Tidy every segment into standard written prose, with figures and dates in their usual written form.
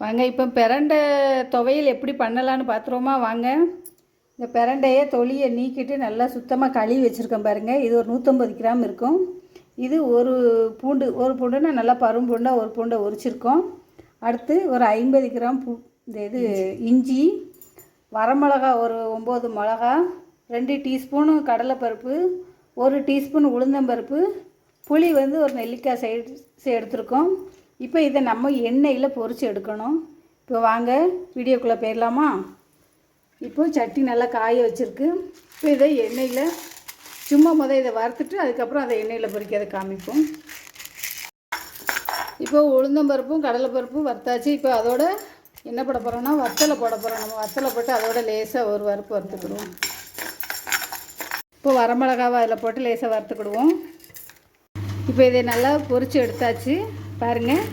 வாங்க இப்போ பிரண்டை துவையல் எப்படி பண்ணலான்னு பார்த்துருவோமா வாங்க. இந்த பிரண்டையை தொலியை நீக்கிட்டு நல்லா சுத்தமாக கழுவி வச்சுருக்கேன் பாருங்கள். இது ஒரு 150 கிராம் இருக்கும். இது ஒரு பூண்டுன்னா நல்லா பரும்பூண்டாக ஒரு பூண்டை உரிச்சிருக்கோம். அடுத்து ஒரு 50 கிராம் இது இஞ்சி, வரமிளகா ஒரு 9 மிளகா, 2 டீஸ்பூனு கடலைப்பருப்பு, 1 டீஸ்பூன் உளுந்தம்பருப்பு, புளி ஒரு நெல்லிக்காய் சைடு எடுத்துருக்கோம். இப்போ இதை நம்ம எண்ணெயில் பொரித்து எடுக்கணும். இப்போ வாங்க வீடியோக்குள்ளே போயிடலாமா. இப்போ சட்டி நல்லா காய வச்சுருக்கு. இப்போ இதை எண்ணெயில் சும்மா இதை வறுத்துட்டு அதுக்கப்புறம் அதை எண்ணெயில் பொரிக்கிறதை காமிப்போம். இப்போ உளுந்தம்பருப்பும் கடலைப்பருப்பும் வறுத்தாச்சு. இப்போ அதோட என்ன போட போகிறோம்னா வத்தலை போட போகிறோம். நம்ம வத்தலை போட்டு அதோட லேசாக ஒரு வறுப்பு வறுத்துக்கிடுவோம். இப்போ வரமிளகாவை அதில் போட்டு லேசாக வறுத்துக்கிடுவோம். இப்போ இதை நல்லா பொரித்து எடுத்தாச்சு பாருங்கள்.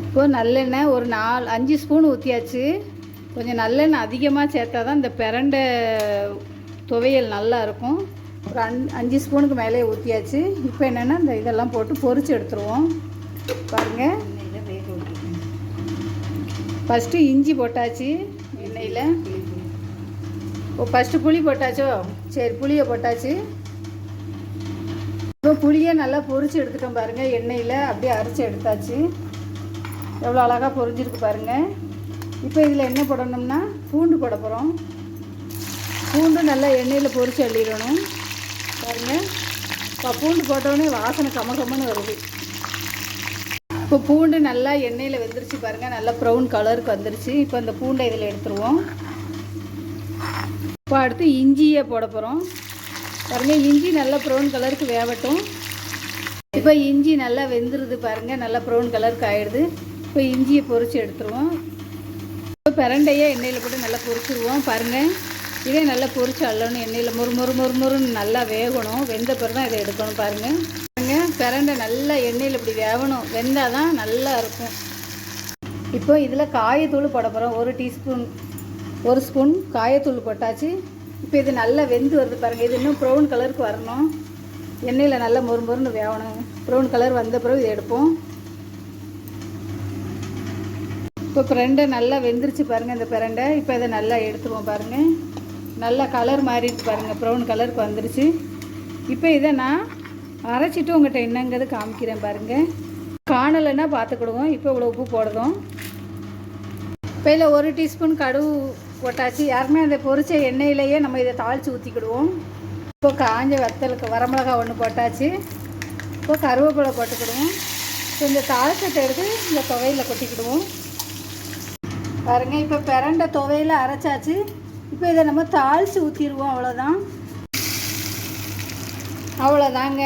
இப்போ நல்லெண்ணெய் ஒரு 5 ஸ்பூன் ஊற்றியாச்சு. கொஞ்சம் நல்லெண்ணெய் அதிகமாக சேர்த்தா தான் இந்த பிரண்டை துவையல் நல்லா இருக்கும். ஒரு 5 ஸ்பூனுக்கு மேலே ஊற்றியாச்சு. இப்போ என்னென்னா இந்த இதெல்லாம் போட்டு பொரித்து எடுத்துருவோம் பாருங்கள். ஃபஸ்ட்டு இஞ்சி போட்டாச்சு எண்ணெயில். ஃபஸ்ட்டு புளி போட்டாச்சோ, சரி புளியை போட்டாச்சு. இப்போ புளியை நல்லா பொரித்து எடுத்துட்டோம் பாருங்கள். எண்ணெயில் அப்படியே அரைச்சி எடுத்தாச்சு. எவ்வளோ அழகாக பொரிஞ்சிருக்கு பாருங்கள். இப்போ இதில் என்ன போடணும்னா பூண்டு போட போகிறோம். பூண்டு நல்லா எண்ணெயில் பொரித்து அள்ளிடணும் பாருங்கள். இப்போ பூண்டு போட்டோடனே வாசனை கமகமன்னு வருது. இப்போ பூண்டு நல்லா எண்ணெயில் வெந்துருச்சு பாருங்கள். நல்லா ப்ரௌன் கலருக்கு வந்துருச்சு. இப்போ அந்த பூண்டை இதில் எடுத்துருவோம். இப்போ அடுத்து இஞ்சியை போட போகிறோம் பாருங்கள். இஞ்சி நல்லா ப்ரௌன் கலருக்கு வேகட்டும். இப்போ இஞ்சி நல்லா வெந்துருது பாருங்கள். நல்லா ப்ரௌன் கலருக்கு ஆகிடுது. இப்போ இஞ்சியை பொரித்து எடுத்துருவோம். இப்போ பிரண்டையை எண்ணெயில் போட்டு நல்லா பொரிச்சிடுவோம் பாருங்கள். இதே நல்லா பொரிச்சு அள்ளணும். எண்ணெயில் மொறுன்னு நல்லா வேகணும். வெந்த பிறகு தான் இதை எடுக்கணும் பாருங்கள். பிரண்டை நல்லா எண்ணெயில் இப்படி வேகணும். வெந்தால் தான் நல்லா இருக்கும். இப்போ இதில் காயத்தூள் போட போகிறோம். 1 ஸ்பூன் காயத்தூள் போட்டாச்சு. இப்போ இது நல்லா வெந்து வருது பாருங்கள். இது இன்னும் ப்ரௌன் கலருக்கு வரணும். எண்ணெயில் நல்லா மொறுன்னு வேகணும். ப்ரௌன் கலர் வந்த பிறகு இதை எடுப்போம். இப்போ பிரண்டை நல்லா வெந்துருச்சு பாருங்கள் இந்த பிரண்டை. இப்போ இதை நல்லா எடுத்துருவோம் பாருங்கள். நல்லா கலர் மாறிடுச்சு பாருங்கள். ப்ரௌன் கலருக்கு வந்துருச்சு. இப்போ இதை நான் அரைச்சிட்டு உங்கள்கிட்ட என்னங்கிறது காமிக்கிறேன் பாருங்கள். காணலைன்னா பார்த்துக்கிடுவோம். இப்போ இவ்வளோ உப்பு போடுறோம். இப்போ இதில் 1 டீஸ்பூன் கடுகு போட்டாச்சு. யாருமே அந்த பொரிச்ச எண்ணெயிலேயே நம்ம இதை தாளித்து ஊற்றிக்கிடுவோம். இப்போ காஞ்ச வத்தலுக்கு வரமிளகா 1 போட்டாச்சு. இப்போ கருவேப்பிலை போட்டுக்கிடுவோம். இப்போ இந்த தாளிச்சத்தை எடுத்து இந்த துவையில் கொட்டிக்கிடுவோம் பாருங்கள். இப்போ பிரண்டை துவையில் அரைச்சாச்சு. இப்போ இதை நம்ம தாளித்து ஊற்றிடுவோம். அவ்வளோதாங்க.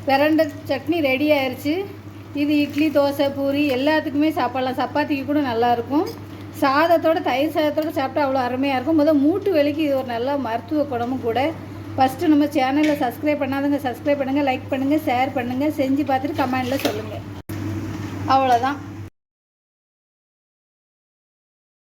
பிரண்டை சட்னி ரெடி ஆயிடுச்சு. இது இட்லி, தோசை, பூரி எல்லாத்துக்குமே சாப்பிட்லாம். சப்பாத்திக்கு கூட நல்லாயிருக்கும். சாதத்தோடு தயிர் சாதத்தோடு சாப்பிட்டா அவ்வளோ அருமையாக இருக்கும். மூட்டு வலிக்கு இது ஒரு நல்ல மருத்துவ குணமும் கூட. ஃபஸ்ட்டு நம்ம சேனலில் சப்ஸ்கிரைப் பண்ணாதவங்க சப்ஸ்கிரைப் பண்ணுங்கள், லைக் பண்ணுங்கள், ஷேர் பண்ணுங்கள். செஞ்சு பார்த்துட்டு கமெண்டில் சொல்லுங்கள். அவ்வளோதான்.